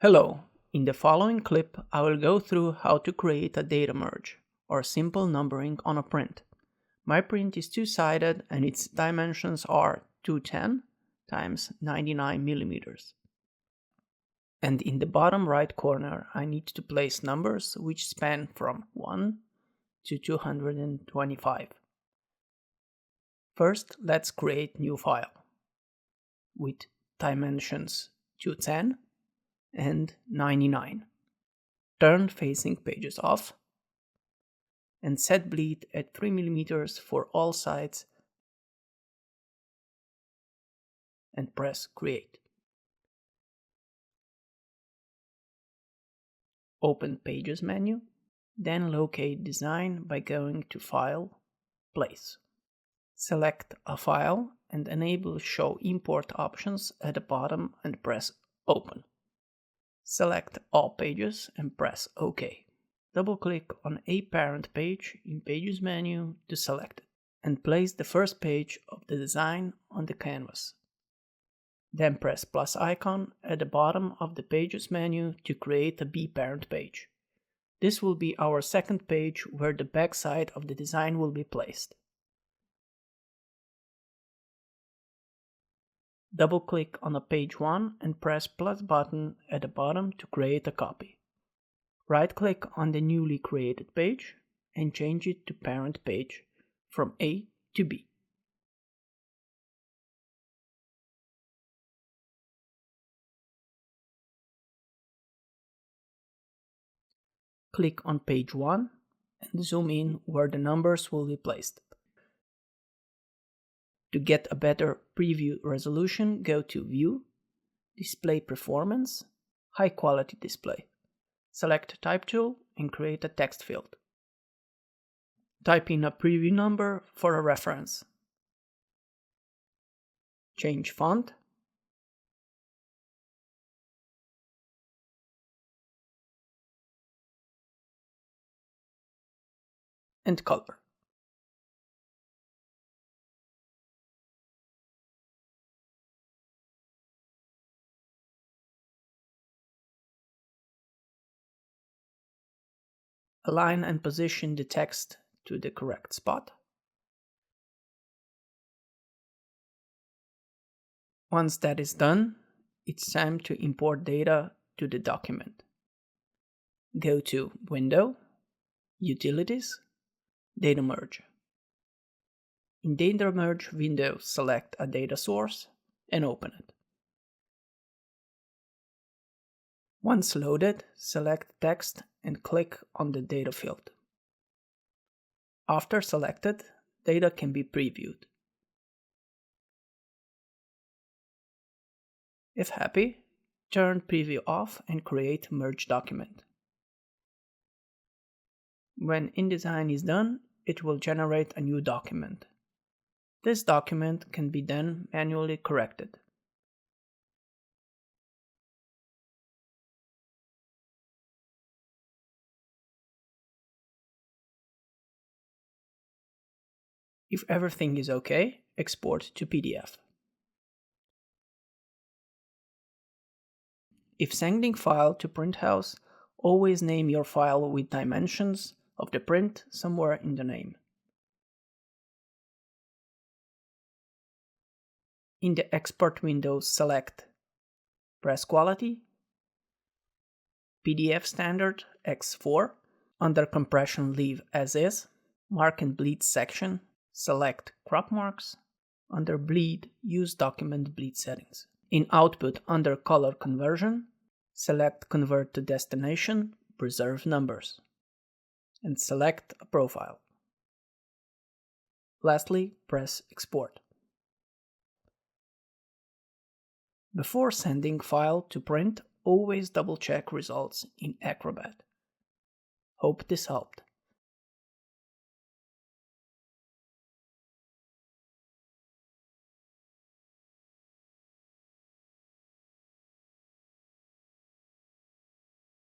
Hello, in the following clip I will go through how to create a data merge, or simple numbering on a print. My print is two-sided and its dimensions are 210 times 99 millimeters. And in the bottom right corner I need to place numbers which span from 1 to 225. First, let's create new file with dimensions 210 and 99. Turn facing pages off and set bleed at 3 mm for all sides and press create. Open Pages menu, then locate Design by going to File, Place. Select a file and enable Show Import options at the bottom and press Open. Select all pages and press OK. Double-click on a parent page in Pages menu to select it, and place the first page of the design on the canvas. Then press plus icon at the bottom of the Pages menu to create a B parent page. This will be our second page where the back side of the design will be placed. Double-click on a page 1 and press plus button at the bottom to create a copy. Right-click on the newly created page and change it to parent page from A to B. Click on page 1 and zoom in where the numbers will be placed. To get a better preview resolution, go to View, Display Performance, High Quality Display. Select Type tool and create a text field. Type in a preview number for a reference. Change font. And color. Align and position the text to the correct spot. Once that is done, it's time to import data to the document. Go to Window, Utilities, Data Merge. In Data Merge window, select a data source and open it. Once loaded, select Text and click on the data field. After selected, data can be previewed. If happy, turn Preview off and create Merge Document. When Indesign is done, it will generate a new document. This document can be then manually corrected. If everything is okay, export to PDF. If sending file to print house, always name your file with dimensions of the print somewhere in the name. In the export window, select Press Quality, PDF Standard X4, under Compression leave as is, Mark and Bleed section, select Crop Marks, under Bleed use Document Bleed Settings. In Output under Color Conversion, select Convert to Destination, Preserve Numbers, and select a profile. Lastly, press Export. Before sending file to print, always double-check results in Acrobat. Hope this helped.